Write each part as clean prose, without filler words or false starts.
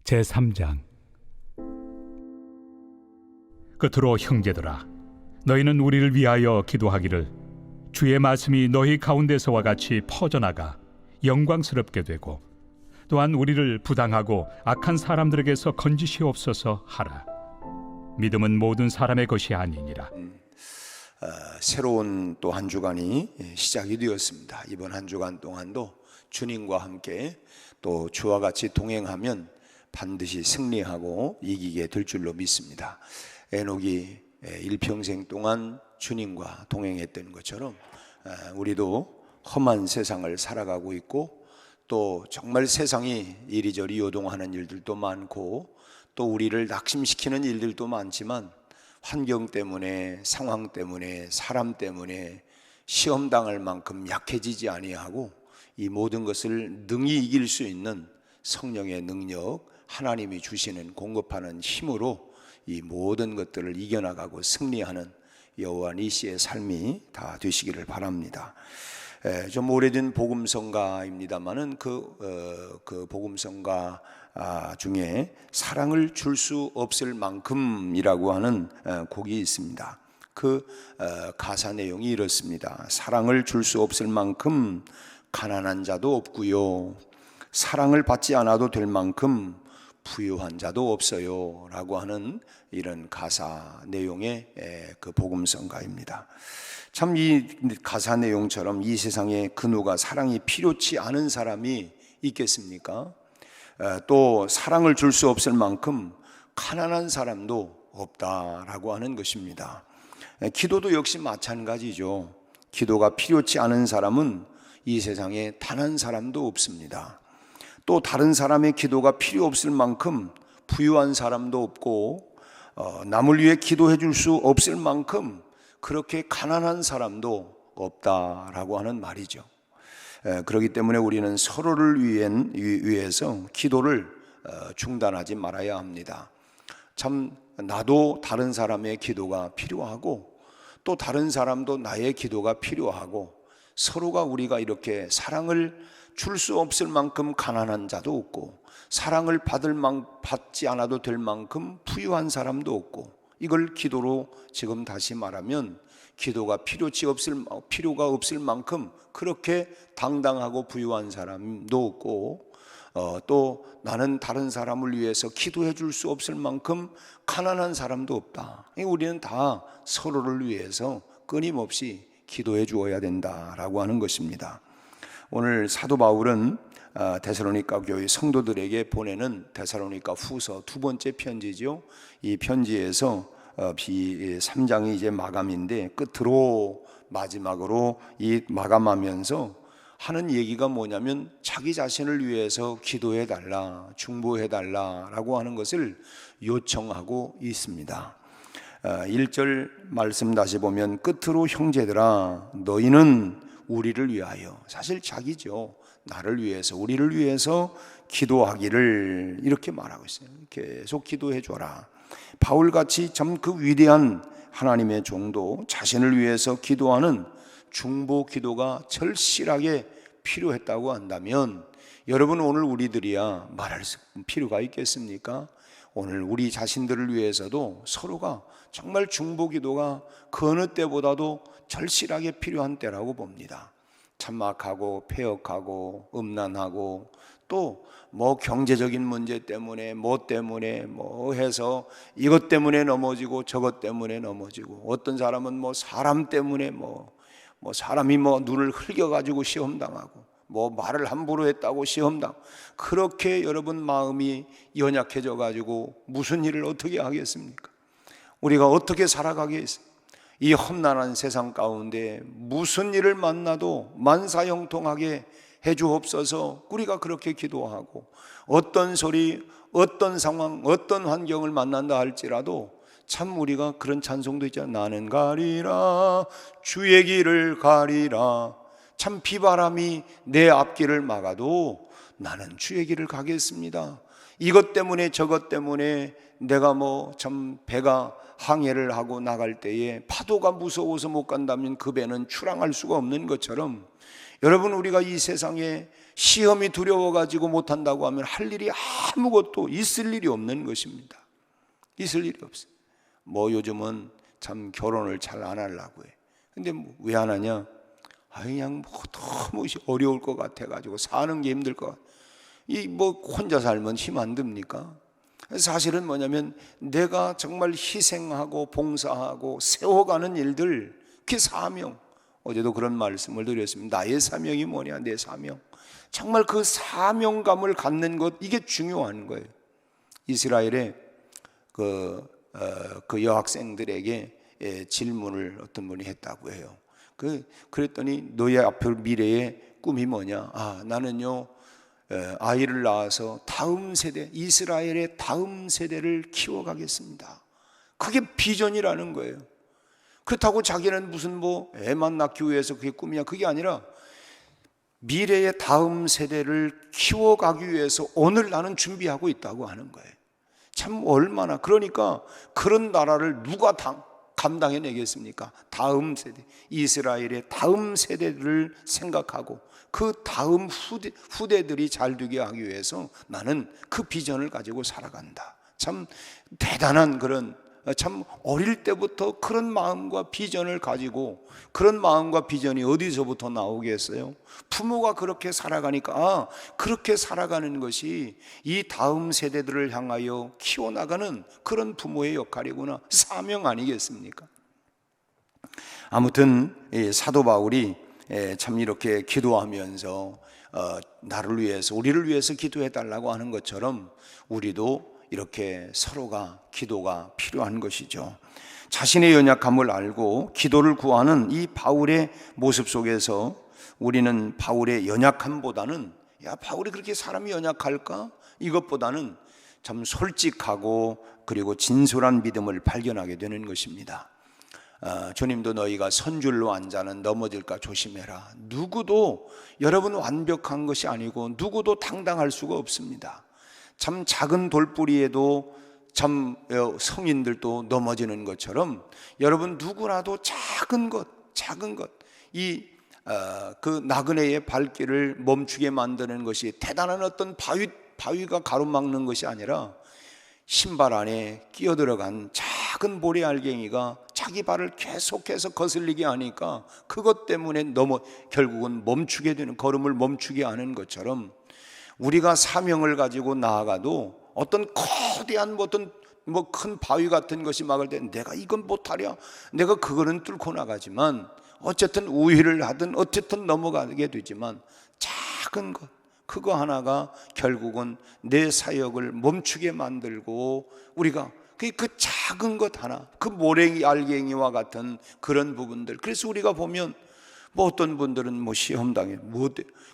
제3장. 끝으로 형제들아, 너희는 우리를 위하여 기도하기를 주의 말씀이 너희 가운데서와 같이 퍼져나가 영광스럽게 되고 또한 우리를 부당하고 악한 사람들에게서 건지시옵소서 하라. 믿음은 모든 사람의 것이 아니니라. 새로운 또 한 주간이 시작이 되었습니다. 이번 한 주간 동안도 주님과 함께 또 주와 같이 동행하면 반드시 승리하고 이기게 될 줄로 믿습니다. 에녹이 일평생 동안 주님과 동행했던 것처럼 우리도 험한 세상을 살아가고 있고, 또 정말 세상이 이리저리 요동하는 일들도 많고 또 우리를 낙심시키는 일들도 많지만, 환경 때문에, 상황 때문에, 사람 때문에 시험당할 만큼 약해지지 아니하고 이 모든 것을 능히 이길 수 있는 성령의 능력, 하나님이 주시는 공급하는 힘으로 이 모든 것들을 이겨나가고 승리하는 여호와 니시의 삶이 다 되시기를 바랍니다. 좀 오래된 복음성가입니다만은 그 복음성가 중에 사랑을 줄 수 없을 만큼이라고 하는 곡이 있습니다. 그 가사 내용이 이렇습니다. 사랑을 줄 수 없을 만큼 가난한 자도 없고요, 사랑을 받지 않아도 될 만큼 부유한 자도 없어요 라고 하는 이런 가사 내용의 그 복음성가입니다. 참 이 가사 내용처럼 이 세상에 그 누가 사랑이 필요치 않은 사람이 있겠습니까? 또 사랑을 줄 수 없을 만큼 가난한 사람도 없다라고 하는 것입니다. 기도도 역시 마찬가지죠. 기도가 필요치 않은 사람은 이 세상에 단 한 사람도 없습니다. 또 다른 사람의 기도가 필요 없을 만큼 부유한 사람도 없고, 남을 위해 기도해 줄 수 없을 만큼 그렇게 가난한 사람도 없다라고 하는 말이죠. 그렇기 때문에 우리는 서로를 위해서 기도를 중단하지 말아야 합니다. 참 나도 다른 사람의 기도가 필요하고 또 다른 사람도 나의 기도가 필요하고, 서로가 우리가 이렇게 사랑을 줄 수 없을 만큼 가난한 자도 없고 사랑을 받지 않아도 될 만큼 부유한 사람도 없고, 이걸 기도로 지금 다시 말하면 기도가 필요가 없을 만큼 그렇게 당당하고 부유한 사람도 없고, 또 나는 다른 사람을 위해서 기도해 줄 수 없을 만큼 가난한 사람도 없다. 우리는 다 서로를 위해서 끊임없이 기도해 주어야 된다라고 하는 것입니다. 오늘 사도 바울은 데살로니가 교회 성도들에게 보내는 데살로니가 후서 두 번째 편지죠. 이 편지에서 3장이 이제 마감인데, 끝으로 마지막으로 이 마감하면서 하는 얘기가 뭐냐면 자기 자신을 위해서 기도해 달라, 중보해 달라라고 하는 것을 요청하고 있습니다. 1절 말씀 다시 보면, 끝으로 형제들아 너희는 우리를 위하여, 사실 자기죠, 나를 위해서, 우리를 위해서 기도하기를 이렇게 말하고 있어요. 계속 기도해 줘라. 바울같이 참 그 위대한 하나님의 종도 자신을 위해서 기도하는 중보 기도가 절실하게 필요했다고 한다면, 여러분 오늘 우리들이야 말할 필요가 있겠습니까? 오늘 우리 자신들을 위해서도 서로가 정말 중보 기도가 그 어느 때보다도 절실하게 필요한 때라고 봅니다. 참막하고 폐역하고 음란하고 또 뭐 경제적인 문제 때문에 뭐 해서 이것 때문에 넘어지고 저것 때문에 넘어지고, 어떤 사람은 뭐 사람 때문에 뭐 사람이 뭐 눈을 흘겨가지고 시험당하고, 뭐 말을 함부로 했다고 시험당, 그렇게 여러분 마음이 연약해져 가지고 무슨 일을 어떻게 하겠습니까? 우리가 어떻게 살아가겠습니까? 이 험난한 세상 가운데 무슨 일을 만나도 만사형통하게 해주옵소서. 우리가 그렇게 기도하고, 어떤 소리, 어떤 상황, 어떤 환경을 만난다 할지라도 참 우리가 그런 찬송도 있잖아요. 나는 가리라 주의 길을 가리라. 참 비바람이 내 앞길을 막아도 나는 주의 길을 가겠습니다. 이것 때문에 저것 때문에 내가 뭐 참 배가 항해를 하고 나갈 때에 파도가 무서워서 못 간다면 그 배는 출항할 수가 없는 것처럼, 여러분, 우리가 이 세상에 시험이 두려워가지고 못한다고 하면 할 일이 아무것도 있을 일이 없는 것입니다. 있을 일이 없어요. 뭐 요즘은 참 결혼을 잘 안 하려고 해. 근데 왜 안 하냐? 그냥 뭐 너무 어려울 것 같아가지고, 사는 게 힘들 것 같아. 이 뭐 혼자 살면 힘 안 듭니까? 사실은 뭐냐면 내가 정말 희생하고 봉사하고 세워가는 일들, 그 사명, 어제도 그런 말씀을 드렸습니다. 나의 사명이 뭐냐, 내 사명. 정말 그 사명감을 갖는 것, 이게 중요한 거예요. 이스라엘의 그 여학생들에게 질문을 어떤 분이 했다고 해요. 그랬더니 너의 앞으로 미래의 꿈이 뭐냐? 나는요, 아이를 낳아서 다음 세대, 이스라엘의 다음 세대를 키워가겠습니다. 그게 비전이라는 거예요. 그렇다고 자기는 무슨 뭐 애만 낳기 위해서 그게 꿈이냐, 그게 아니라 미래의 다음 세대를 키워가기 위해서 오늘 나는 준비하고 있다고 하는 거예요. 참 얼마나, 그러니까 그런 나라를 누가 감당해내겠습니까? 다음 세대, 이스라엘의 다음 세대를 생각하고 그 다음 후대들이 잘 되게 하기 위해서 나는 그 비전을 가지고 살아간다. 참 대단한 그런, 참 어릴 때부터 그런 마음과 비전을 가지고, 그런 마음과 비전이 어디서부터 나오겠어요? 부모가 그렇게 살아가니까 그렇게 살아가는 것이 이 다음 세대들을 향하여 키워나가는 그런 부모의 역할이구나, 사명 아니겠습니까? 아무튼 사도 바울이 참 이렇게 기도하면서 나를 위해서, 우리를 위해서 기도해 달라고 하는 것처럼 우리도 이렇게 서로가 기도가 필요한 것이죠. 자신의 연약함을 알고 기도를 구하는 이 바울의 모습 속에서 우리는 바울의 연약함보다는, 야, 바울이 그렇게 사람이 연약할까? 이것보다는 참 솔직하고 그리고 진솔한 믿음을 발견하게 되는 것입니다. 주님도 너희가 선줄로 앉아는 넘어질까 조심해라. 누구도, 여러분, 완벽한 것이 아니고 누구도 당당할 수가 없습니다. 참 작은 돌뿌리에도 참 성인들도 넘어지는 것처럼, 여러분 누구라도 작은 것, 그 나그네의 발길을 멈추게 만드는 것이 대단한 어떤 바위가 가로막는 것이 아니라 신발 안에 끼어들어간 작은 모래알갱이가 자기 발을 계속해서 거슬리게 하니까 그것 때문에 결국은 멈추게 되는, 걸음을 멈추게 하는 것처럼, 우리가 사명을 가지고 나아가도 어떤 거대한 큰 바위 같은 것이 막을 때 내가 이건 못하랴, 내가 그거는 뚫고 나가지만 어쨌든 우회를 하든 어쨌든 넘어가게 되지만, 작은 것, 그거 하나가 결국은 내 사역을 멈추게 만들고, 우리가 그 작은 것 하나, 그 모래기 알갱이와 같은 그런 부분들. 그래서 우리가 보면 뭐 어떤 분들은 뭐 시험당해,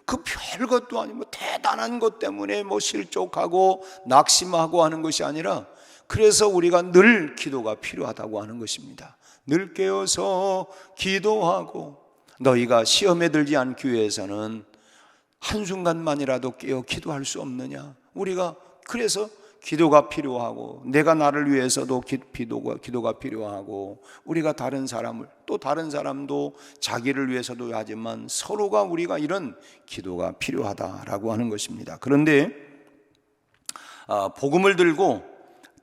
그 별것도 아니고 대단한 것 때문에 뭐 실족하고 낙심하고 하는 것이 아니라, 그래서 우리가 늘 기도가 필요하다고 하는 것입니다. 늘 깨어서 기도하고, 너희가 시험에 들지 않기 위해서는 한순간만이라도 깨어 기도할 수 없느냐? 우리가 그래서 기도가 필요하고, 내가 나를 위해서도 기도가 필요하고, 우리가 다른 사람을, 또 다른 사람도 자기를 위해서도 하지만 서로가, 우리가 이런 기도가 필요하다라고 하는 것입니다. 그런데 복음을 들고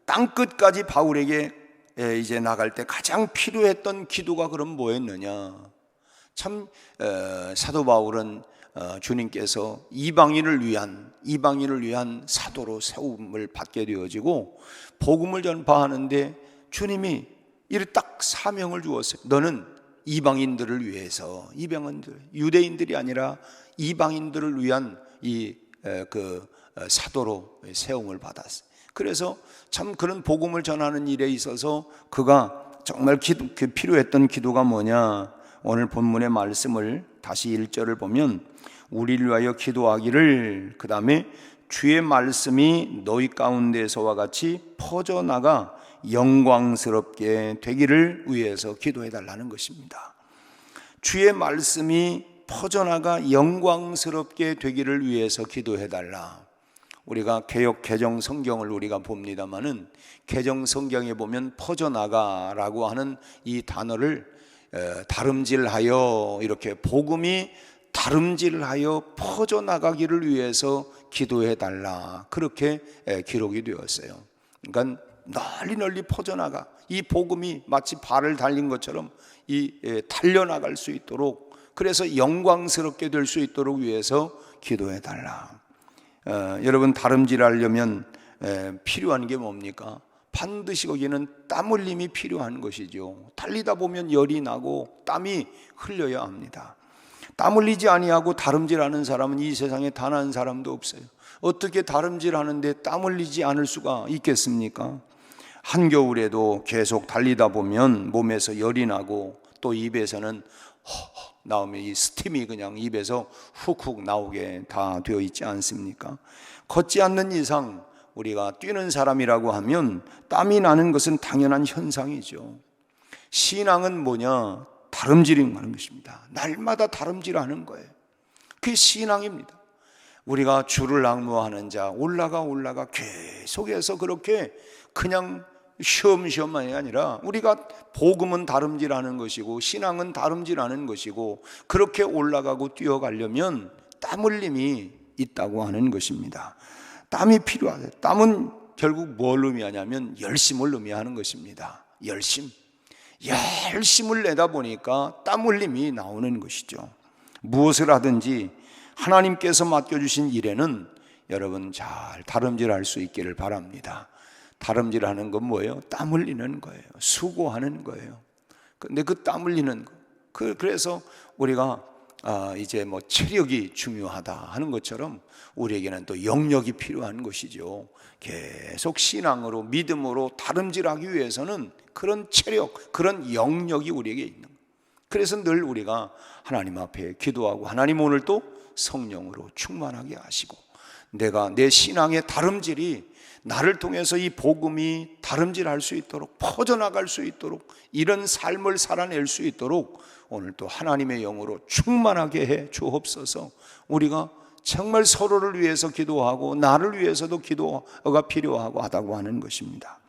땅끝까지 바울에게 이제 나갈 때 가장 필요했던 기도가 그럼 뭐였느냐? 참 사도 바울은 주님께서 이방인을 위한 사도로 세움을 받게 되어지고 복음을 전파하는데 주님이 이를 딱 사명을 주었어요. 너는 이방인들을 위해서, 유대인들이 아니라 이방인들을 위한 그 사도로 세움을 받았어요. 그래서 참 그런 복음을 전하는 일에 있어서 그가 정말 필요했던 기도가 뭐냐? 오늘 본문의 말씀을 다시 1절을 보면, 우리를 위하여 기도하기를, 그 다음에 주의 말씀이 너희 가운데서와 같이 퍼져나가 영광스럽게 되기를 위해서 기도해 달라는 것입니다. 주의 말씀이 퍼져나가 영광스럽게 되기를 위해서 기도해 달라. 우리가 개역 개정 성경을 우리가 봅니다마는 개정 성경에 보면 퍼져나가라고 하는 이 단어를 다름질하여, 이렇게 복음이 다름질하여 퍼져나가기를 위해서 기도해 달라, 그렇게 기록이 되었어요. 그러니까 널리 퍼져나가, 이 복음이 마치 발을 달린 것처럼 달려나갈 수 있도록, 그래서 영광스럽게 될 수 있도록 위해서 기도해 달라. 여러분, 다름질하려면 필요한 게 뭡니까? 반드시 거기는 땀 흘림이 필요한 것이죠. 달리다 보면 열이 나고 땀이 흘려야 합니다. 땀 흘리지 아니하고 다름질하는 사람은 이 세상에 단 한 사람도 없어요. 어떻게 다름질하는데 땀 흘리지 않을 수가 있겠습니까? 한겨울에도 계속 달리다 보면 몸에서 열이 나고, 또 입에서는 허허 나오면 이 스팀이 그냥 입에서 훅훅 나오게 다 되어 있지 않습니까? 걷지 않는 이상 우리가 뛰는 사람이라고 하면 땀이 나는 것은 당연한 현상이죠. 신앙은 뭐냐? 다름질하는 것입니다. 날마다 다름질하는 거예요. 그게 신앙입니다. 우리가 주를 앙무하는 자, 올라가 계속해서 그렇게 그냥 쉬엄쉬엄만이 아니라, 우리가 복음은 다름질하는 것이고 신앙은 다름질하는 것이고, 그렇게 올라가고 뛰어가려면 땀 흘림이 있다고 하는 것입니다. 땀이 필요하다. 땀은 결국 뭘 의미하냐면 열심을 의미하는 것입니다. 열심을 내다 보니까 땀 흘림이 나오는 것이죠. 무엇을 하든지 하나님께서 맡겨주신 일에는 여러분 잘 다름질할 수 있기를 바랍니다. 다름질하는 건 뭐예요? 땀 흘리는 거예요. 수고하는 거예요. 근데 그 땀 흘리는 거, 그래서 우리가 이제 뭐 체력이 중요하다 하는 것처럼 우리에게는 또 영역이 필요한 것이죠. 계속 신앙으로, 믿음으로 다름질하기 위해서는 그런 체력, 그런 영역이 우리에게 있는 거예요. 그래서 늘 우리가 하나님 앞에 기도하고, 하나님 오늘 또 성령으로 충만하게 하시고, 내 신앙의 다름질이 나를 통해서 이 복음이 다름질할 수 있도록, 퍼져나갈 수 있도록, 이런 삶을 살아낼 수 있도록 오늘 또 하나님의 영으로 충만하게 해 주옵소서. 우리가 정말 서로를 위해서 기도하고 나를 위해서도 기도가 필요하고 하다고 하는 것입니다.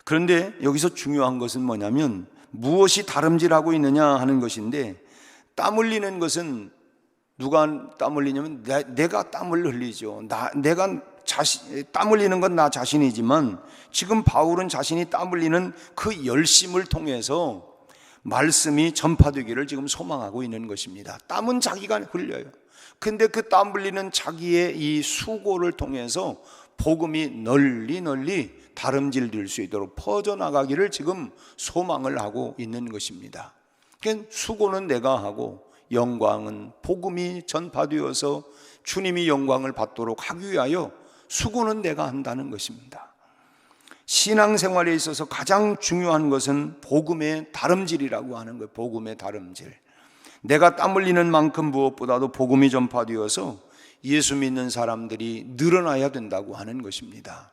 그런데 여기서 중요한 것은 뭐냐면, 무엇이 다름질하고 있느냐 하는 것인데, 땀 흘리는 것은 누가 땀 흘리냐면 내가 땀을 흘리죠. 땀 흘리는 건 나 자신이지만, 지금 바울은 자신이 땀 흘리는 그 열심을 통해서 말씀이 전파되기를 지금 소망하고 있는 것입니다. 땀은 자기가 흘려요. 근데 그 땀 흘리는 자기의 이 수고를 통해서 복음이 널리 다름질될 수 있도록 퍼져나가기를 지금 소망을 하고 있는 것입니다. 그러니까 수고는 내가 하고, 영광은 복음이 전파되어서 주님이 영광을 받도록 하기 위하여 수고는 내가 한다는 것입니다. 신앙생활에 있어서 가장 중요한 것은 복음의 다름질이라고 하는 거예요. 복음의 다름질. 내가 땀 흘리는 만큼 무엇보다도 복음이 전파되어서 예수 믿는 사람들이 늘어나야 된다고 하는 것입니다.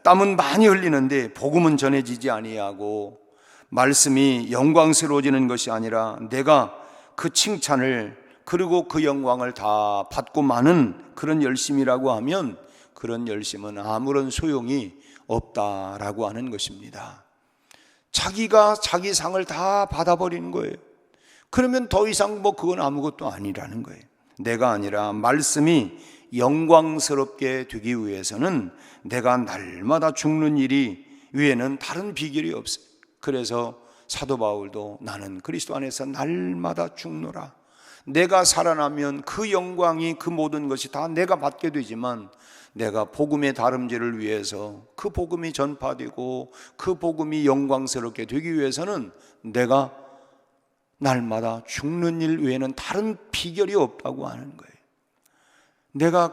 땀은 많이 흘리는데 복음은 전해지지 아니하고, 말씀이 영광스러워지는 것이 아니라 내가 그 칭찬을, 그리고 그 영광을 다 받고 마는 그런 열심이라고 하면, 그런 열심은 아무런 소용이 없다라고 하는 것입니다. 자기가 자기 상을 다 받아버리는 거예요. 그러면 더 이상 그건 아무것도 아니라는 거예요. 내가 아니라 말씀이 영광스럽게 되기 위해서는 내가 날마다 죽는 일이 위에는 다른 비결이 없어요. 그래서 사도 바울도 나는 그리스도 안에서 날마다 죽노라. 내가 살아나면 그 영광이, 그 모든 것이 다 내가 받게 되지만, 내가 복음의 다름질을 위해서, 그 복음이 전파되고 그 복음이 영광스럽게 되기 위해서는 내가 날마다 죽는 일 외에는 다른 비결이 없다고 하는 거예요. 내가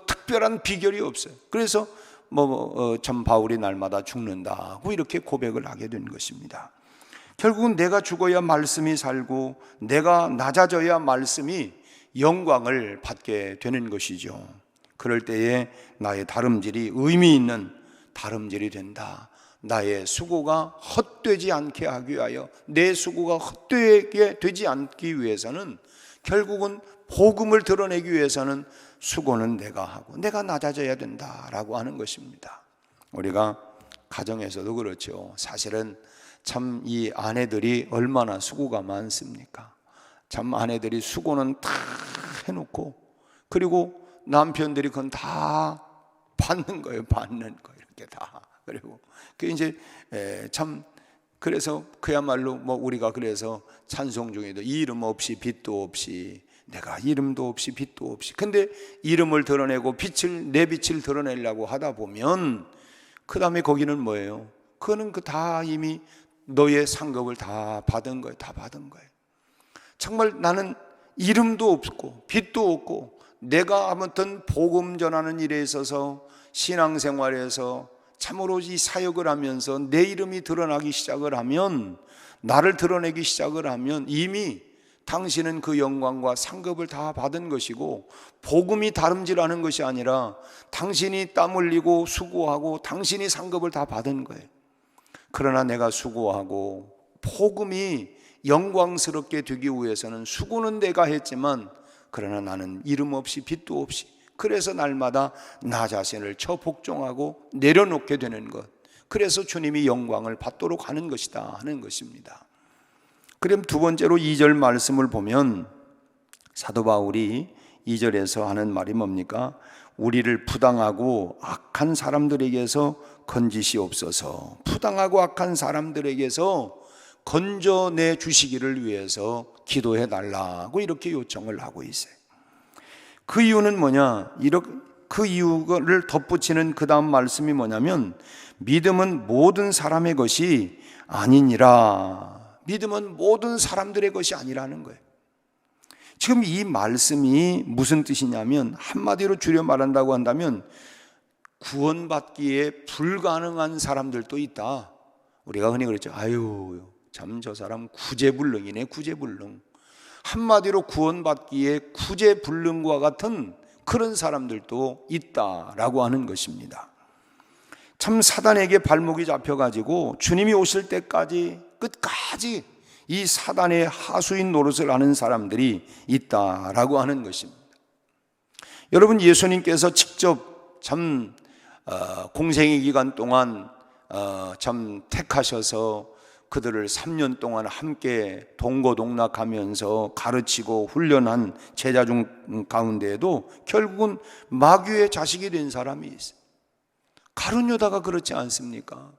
특별한 비결이 없어요. 그래서 참 바울이 날마다 죽는다고 이렇게 고백을 하게 된 것입니다. 결국은 내가 죽어야 말씀이 살고, 내가 낮아져야 말씀이 영광을 받게 되는 것이죠. 그럴 때에 나의 다름질이 의미 있는 다름질이 된다. 나의 수고가 헛되지 않게 하기 위하여, 내 수고가 헛되게 되지 않기 위해서는, 결국은 복음을 드러내기 위해서는 수고는 내가 하고 내가 낮아져야 된다라고 하는 것입니다. 우리가 가정에서도 그렇죠. 사실은 참 이 아내들이 얼마나 수고가 많습니까? 참 아내들이 수고는 다 해놓고 그리고 남편들이 그건 다 받는 거예요. 받는 거 이렇게 다. 그리고 그 이제 참 그래서 그야말로 뭐 우리가 그래서 찬송 중에도 이름 없이 빛도 없이 내가 이름도 없이 빛도 없이 근데 이름을 드러내고 내 빛을 드러내려고 하다 보면 그 다음에 거기는 뭐예요? 그거는 그 다 이미 너의 상급을 다 받은 거예요. 다 받은 거예요. 정말 나는 이름도 없고 빛도 없고 내가 아무튼 복음 전하는 일에 있어서 신앙생활에서 참으로 이 사역을 하면서 내 이름이 드러나기 시작을 하면 나를 드러내기 시작을 하면 이미 당신은 그 영광과 상급을 다 받은 것이고 복음이 다름질하는 것이 아니라 당신이 땀 흘리고 수고하고 당신이 상급을 다 받은 거예요. 그러나 내가 수고하고 복음이 영광스럽게 되기 위해서는 수고는 내가 했지만 그러나 나는 이름 없이 빛도 없이 그래서 날마다 나 자신을 처복종하고 내려놓게 되는 것 그래서 주님이 영광을 받도록 하는 것이다 하는 것입니다. 그럼 두 번째로 2절 말씀을 보면 사도 바울이 2절에서 하는 말이 뭡니까? 우리를 부당하고 악한 사람들에게서 건지시옵소서. 부당하고 악한 사람들에게서 건져내 주시기를 위해서 기도해 달라고 이렇게 요청을 하고 있어요. 그 이유는 뭐냐? 그 이유를 덧붙이는 그 다음 말씀이 뭐냐면 믿음은 모든 사람의 것이 아니니라. 믿음은 모든 사람들의 것이 아니라는 거예요. 지금 이 말씀이 무슨 뜻이냐면 한마디로 줄여 말한다고 한다면 구원받기에 불가능한 사람들도 있다. 우리가 흔히 그랬죠. 아유 참 저 사람 구제불능이네 구제불능. 한마디로 구원받기에 구제불능과 같은 그런 사람들도 있다라고 하는 것입니다. 참 사단에게 발목이 잡혀가지고 주님이 오실 때까지 끝까지 이 사단의 하수인 노릇을 하는 사람들이 있다라고 하는 것입니다. 여러분 예수님께서 직접 참 공생의 기간 동안 참 택하셔서 그들을 3년 동안 함께 동고동락하면서 가르치고 훈련한 제자 중 가운데에도 결국은 마귀의 자식이 된 사람이 있어요. 가룟 유다가 그렇지 않습니까?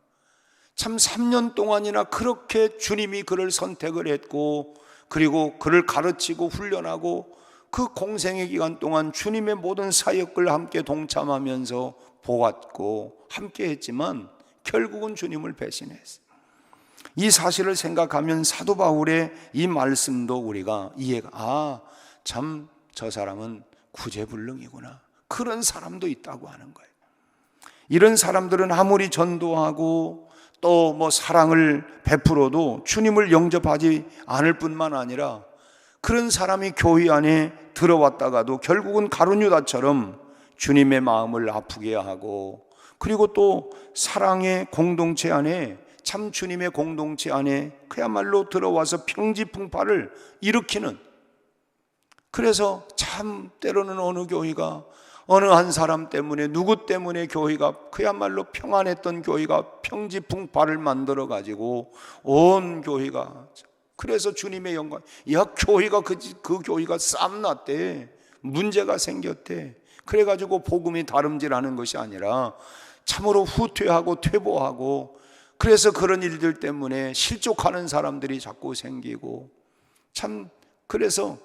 참 3년 동안이나 그렇게 주님이 그를 선택을 했고 그리고 그를 가르치고 훈련하고 그 공생의 기간 동안 주님의 모든 사역을 함께 동참하면서 보았고 함께 했지만 결국은 주님을 배신했어요. 이 사실을 생각하면 사도 바울의 이 말씀도 우리가 이해가 참 저 사람은 구제불능이구나 그런 사람도 있다고 하는 거예요. 이런 사람들은 아무리 전도하고 또 뭐 사랑을 베풀어도 주님을 영접하지 않을 뿐만 아니라 그런 사람이 교회 안에 들어왔다가도 결국은 가룟 유다처럼 주님의 마음을 아프게 하고 그리고 또 사랑의 공동체 안에 참 주님의 공동체 안에 그야말로 들어와서 평지풍파를 일으키는 그래서 참 때로는 어느 교회가 어느 한 사람 때문에 누구 때문에 교회가 그야말로 평안했던 교회가 평지풍파를 만들어 가지고 온 교회가 그래서 주님의 영광 교회가 그 교회가 쌈났대 문제가 생겼대 그래가지고 복음이 다름질하는 것이 아니라 참으로 후퇴하고 퇴보하고 그래서 그런 일들 때문에 실족하는 사람들이 자꾸 생기고 참 그래서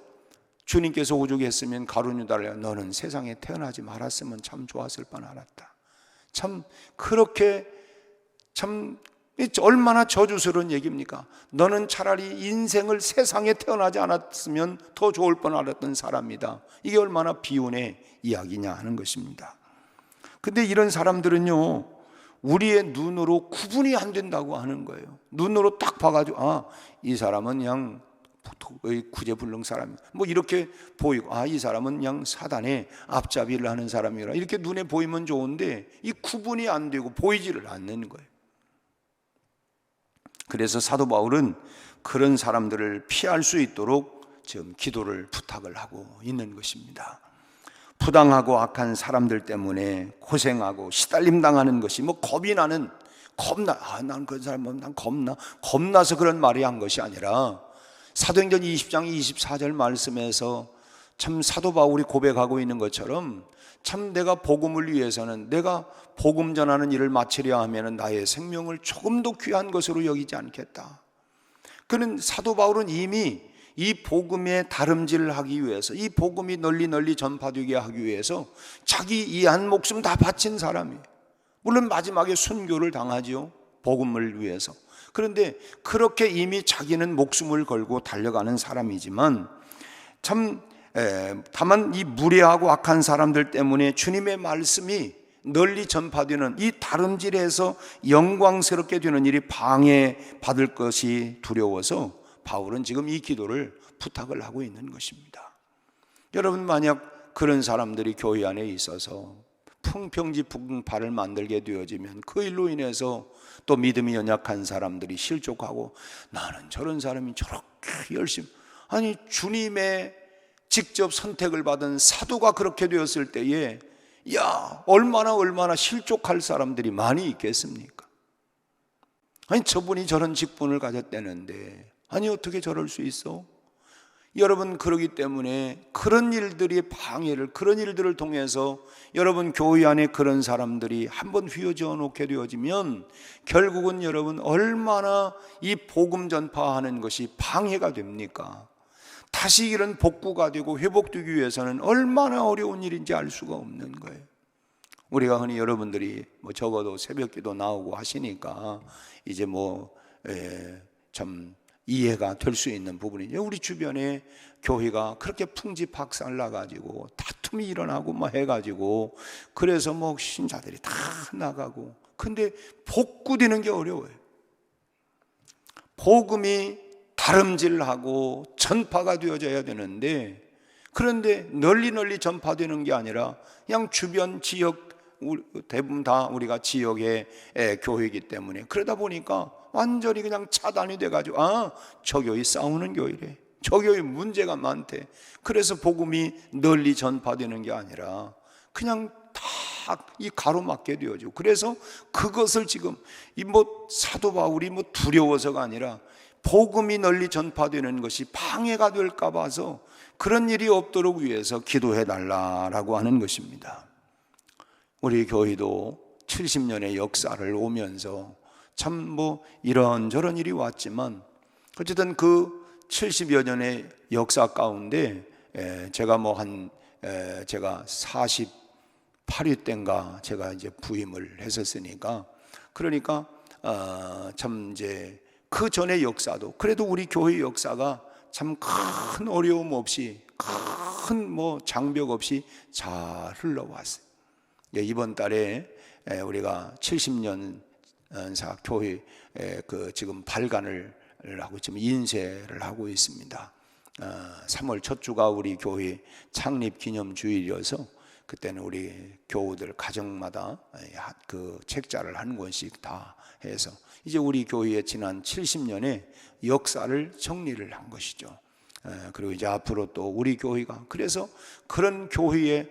주님께서 오죽했으면 가룟 유다를 너는 세상에 태어나지 말았으면 참 좋았을 뻔 알았다. 참 그렇게 참 얼마나 저주스러운 얘기입니까? 너는 차라리 인생을 세상에 태어나지 않았으면 더 좋을 뻔 알았던 사람이다. 이게 얼마나 비운의 이야기냐 하는 것입니다. 근데 이런 사람들은요 우리의 눈으로 구분이 안 된다고 하는 거예요. 눈으로 딱 봐가지고 이 사람은 그냥 구제불능 사람 뭐 이렇게 보이고 이 사람은 그냥 사단의 앞잡이를 하는 사람이라 이렇게 눈에 보이면 좋은데 이 구분이 안 되고 보이지를 않는 거예요. 그래서 사도 바울은 그런 사람들을 피할 수 있도록 지금 기도를 부탁을 하고 있는 것입니다. 부당하고 악한 사람들 때문에 고생하고 시달림 당하는 것이 뭐 겁이 나는, 난 그 사람 난 겁나서 그런 말이 한 것이 아니라, 사도행전 20장 24절 말씀에서 참 사도 바울이 고백하고 있는 것처럼, 참 내가 복음을 위해서는, 내가 복음 전하는 일을 마치려 하면 나의 생명을 조금도 귀한 것으로 여기지 않겠다. 그는 사도 바울은 이미 이 복음에 다름질하기 위해서, 이 복음이 널리 전파되게 하기 위해서 자기 이 한 목숨 다 바친 사람이에요. 물론 마지막에 순교를 당하지요, 복음을 위해서. 그런데 그렇게 이미 자기는 목숨을 걸고 달려가는 사람이지만, 다만 이 무례하고 악한 사람들 때문에 주님의 말씀이 널리 전파되는 이 다름질에서 영광스럽게 되는 일이 방해받을 것이 두려워서 바울은 지금 이 기도를 부탁을 하고 있는 것입니다. 여러분, 만약 그런 사람들이 교회 안에 있어서 풍평지풍발을 만들게 되어지면 그 일로 인해서 또 믿음이 연약한 사람들이 실족하고, 나는 저런 사람이 저렇게 열심히, 아니 주님의 직접 선택을 받은 사도가 그렇게 되었을 때에 얼마나 실족할 사람들이 많이 있겠습니까? 아니 저분이 저런 직분을 가졌다는데 아니 어떻게 저럴 수 있어? 여러분, 그러기 때문에 그런 일들이 방해를, 그런 일들을 통해서 여러분 교회 안에 그런 사람들이 한번 휘어져 놓게 되어지면 결국은 여러분 얼마나 이 복음 전파하는 것이 방해가 됩니까? 다시 이런 복구가 되고 회복되기 위해서는 얼마나 어려운 일인지 알 수가 없는 거예요. 우리가 흔히 여러분들이 적어도 새벽기도 나오고 하시니까 이제 참 이해가 될 수 있는 부분이죠. 우리 주변에 교회가 그렇게 풍지박살나가지고 다툼이 일어나고 해가지고, 그래서 신자들이 다 나가고, 근데 복구되는 게 어려워요. 복음이 다름질하고 전파가 되어져야 되는데, 그런데 널리 전파되는 게 아니라 그냥 주변 지역, 대부분 다 우리가 지역의 교회이기 때문에, 그러다 보니까 완전히 그냥 차단이 돼가지고, 저 교회 싸우는 교회래, 저 교회 문제가 많대. 그래서 복음이 널리 전파되는 게 아니라 그냥 다 이 가로막게 되어지고, 그래서 그것을 지금 사도 바울이 두려워서가 아니라 복음이 널리 전파되는 것이 방해가 될까 봐서 그런 일이 없도록 위해서 기도해 달라라고 하는 것입니다. 우리 교회도 70년의 역사를 오면서 참 이런저런 일이 왔지만, 어쨌든 그 70여 년의 역사 가운데 제가 제가 48위 때인가 제가 이제 부임을 했었으니까, 그러니까 참 이제 그 전의 역사도, 그래도 우리 교회 역사가 참 큰 어려움 없이, 큰 장벽 없이 잘 흘러왔어요. 이번 달에 우리가 70년사 교회 지금 발간을 하고 지금 인쇄를 하고 있습니다. 3월 첫 주가 우리 교회 창립 기념 주일이어서 그때는 우리 교우들 가정마다 그 책자를 한 권씩 다 해서 이제 우리 교회의 지난 70년의 역사를 정리를 한 것이죠. 그리고 이제 앞으로 또 우리 교회가, 그래서 그런 교회에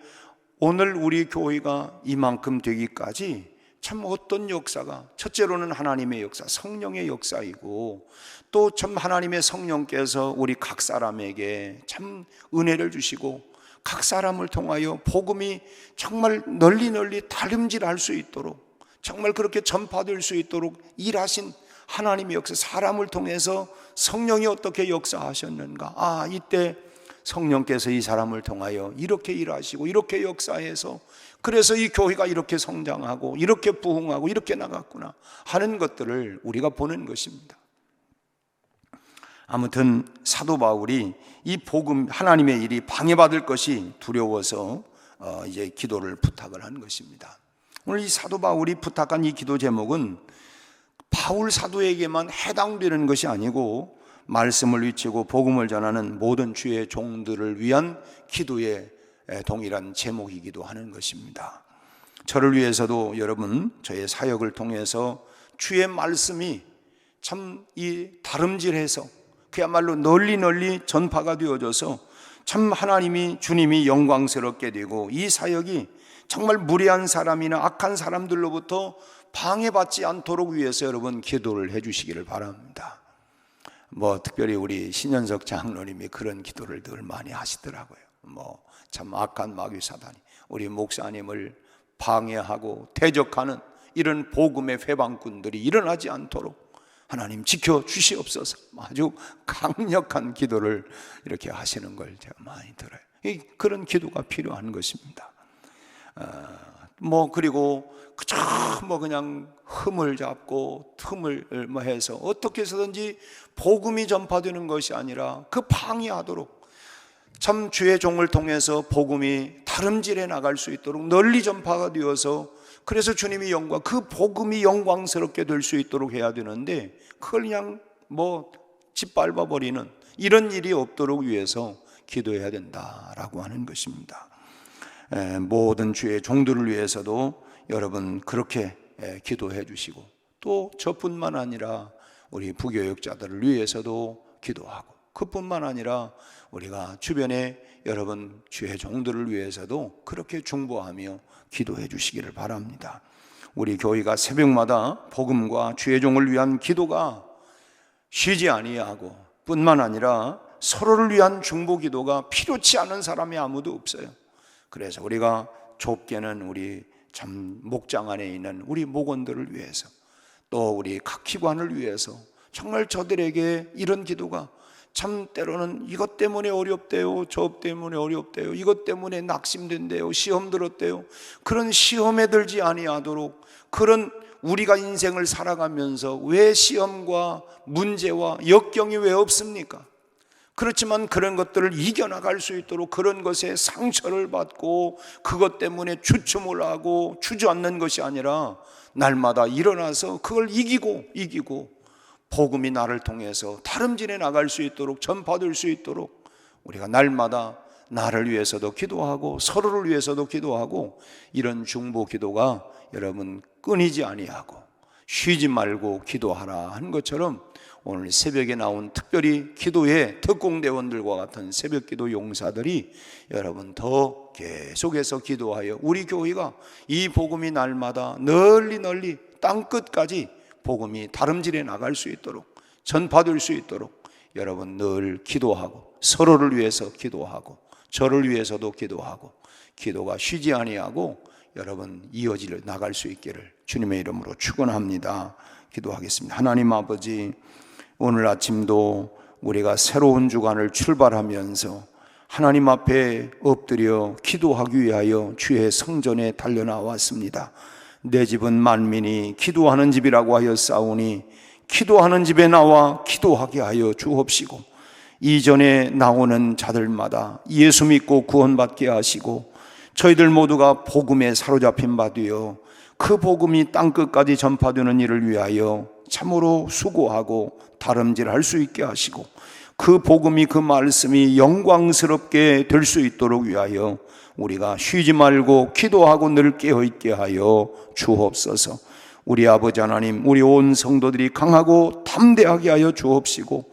오늘 우리 교회가 이만큼 되기까지 참 어떤 역사가, 첫째로는 하나님의 역사, 성령의 역사이고, 또 참 하나님의 성령께서 우리 각 사람에게 참 은혜를 주시고 각 사람을 통하여 복음이 정말 널리 다름질할 수 있도록, 정말 그렇게 전파될 수 있도록 일하신 하나님의 역사, 사람을 통해서 성령이 어떻게 역사하셨는가, 이때 성령께서 이 사람을 통하여 이렇게 일하시고 이렇게 역사해서 그래서 이 교회가 이렇게 성장하고 이렇게 부흥하고 이렇게 나갔구나 하는 것들을 우리가 보는 것입니다. 아무튼 사도 바울이 이 복음, 하나님의 일이 방해받을 것이 두려워서 이제 기도를 부탁을 한 것입니다. 오늘 이 사도 바울이 부탁한 이 기도 제목은 바울 사도에게만 해당되는 것이 아니고 말씀을 위치고 복음을 전하는 모든 주의 종들을 위한 기도의 동일한 제목이기도 하는 것입니다. 저를 위해서도 여러분, 저의 사역을 통해서 주의 말씀이 참 이 다름질해서 그야말로 널리 전파가 되어져서 참 하나님이 주님이 영광스럽게 되고 이 사역이 정말 무례한 사람이나 악한 사람들로부터 방해받지 않도록 위해서 여러분 기도를 해 주시기를 바랍니다. 특별히 우리 신현석 장로님이 그런 기도를 늘 많이 하시더라고요. 참 악한 마귀 사단이 우리 목사님을 방해하고 대적하는 이런 복음의 회방꾼들이 일어나지 않도록 하나님 지켜 주시옵소서. 아주 강력한 기도를 이렇게 하시는 걸 제가 많이 들어요. 그런 기도가 필요한 것입니다. 그리고 그저 그냥 흠을 잡고 틈을 해서 어떻게 해서든지 복음이 전파되는 것이 아니라 그 방해하도록 참 주의 종을 통해서 복음이 다름질해 나갈 수 있도록 널리 전파가 되어서 그래서 주님이 그 복음이 영광스럽게 될 수 있도록 해야 되는데 그걸 그냥 짓밟아 버리는 이런 일이 없도록 위해서 기도해야 된다라고 하는 것입니다. 모든 주의 종들을 위해서도 여러분 그렇게 기도해 주시고 또 저뿐만 아니라 우리 부교역자들을 위해서도 기도하고 그뿐만 아니라 우리가 주변에 여러분 주의 종들을 위해서도 그렇게 중보하며 기도해 주시기를 바랍니다. 우리 교회가 새벽마다 복음과 주의 종을 위한 기도가 쉬지 아니하고 뿐만 아니라 서로를 위한 중보 기도가 필요치 않은 사람이 아무도 없어요. 그래서 우리가 좁게는 우리 참 목장 안에 있는 우리 목원들을 위해서 또 우리 각 기관을 위해서 정말 저들에게 이런 기도가 참 때로는 이것 때문에 어렵대요, 저 때문에 어렵대요, 이것 때문에 낙심된대요, 시험 들었대요. 그런 시험에 들지 아니하도록 그런 우리가 인생을 살아가면서 왜 시험과 문제와 역경이 왜 없습니까? 그렇지만 그런 것들을 이겨나갈 수 있도록 그런 것에 상처를 받고 그것 때문에 주춤을 하고 주저앉는 것이 아니라 날마다 일어나서 그걸 이기고 복음이 나를 통해서 다름질해 나갈 수 있도록 전파될 수 있도록 우리가 날마다 나를 위해서도 기도하고 서로를 위해서도 기도하고 이런 중보 기도가 여러분 끊이지 아니하고 쉬지 말고 기도하라 하는 것처럼 오늘 새벽에 나온 특별히 기도의 특공대원들과 같은 새벽기도 용사들이 여러분 더 계속해서 기도하여 우리 교회가 이 복음이 날마다 널리 땅끝까지 복음이 다름질해 나갈 수 있도록 전파될 수 있도록 여러분 늘 기도하고 서로를 위해서 기도하고 저를 위해서도 기도하고 기도가 쉬지 아니하고 여러분 이어질 나갈 수 있기를 주님의 이름으로 축원합니다. 기도하겠습니다. 하나님 아버지, 오늘 아침도 우리가 새로운 주간을 출발하면서 하나님 앞에 엎드려 기도하기 위하여 주의 성전에 달려나왔습니다. 내 집은 만민이 기도하는 집이라고 하여 싸우니 기도하는 집에 나와 기도하게 하여 주옵시고 이전에 나오는 자들마다 예수 믿고 구원받게 하시고 저희들 모두가 복음에 사로잡힌 바 되어 그 복음이 땅끝까지 전파되는 일을 위하여 참으로 수고하고 다름질할 수 있게 하시고 그 복음이 그 말씀이 영광스럽게 될 수 있도록 위하여 우리가 쉬지 말고 기도하고 늘 깨어있게 하여 주옵소서. 우리 아버지 하나님, 우리 온 성도들이 강하고 담대하게 하여 주옵시고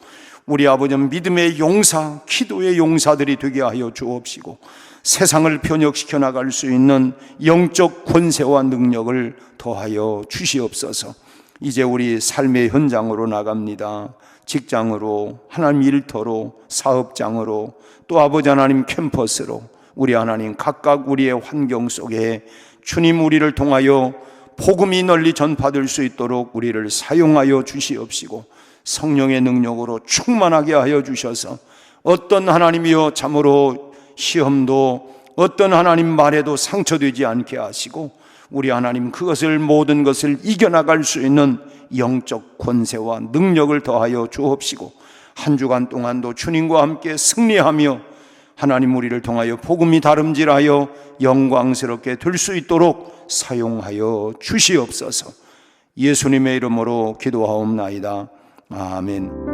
우리 아버지 믿음의 용사, 기도의 용사들이 되게 하여 주옵시고 세상을 변혁시켜 나갈 수 있는 영적 권세와 능력을 더하여 주시옵소서. 이제 우리 삶의 현장으로 나갑니다. 직장으로, 하나님 일터로, 사업장으로, 또 아버지 하나님 캠퍼스로 우리 하나님 각각 우리의 환경 속에 주님 우리를 통하여 복음이 널리 전파될 수 있도록 우리를 사용하여 주시옵시고 성령의 능력으로 충만하게 하여 주셔서 어떤 하나님이여 참으로 시험도 어떤 하나님 말에도 상처되지 않게 하시고 우리 하나님 그것을 모든 것을 이겨나갈 수 있는 영적 권세와 능력을 더하여 주옵시고 한 주간 동안도 주님과 함께 승리하며 하나님 우리를 통하여 복음이 다름질하여 영광스럽게 될 수 있도록 사용하여 주시옵소서. 예수님의 이름으로 기도하옵나이다. 아멘.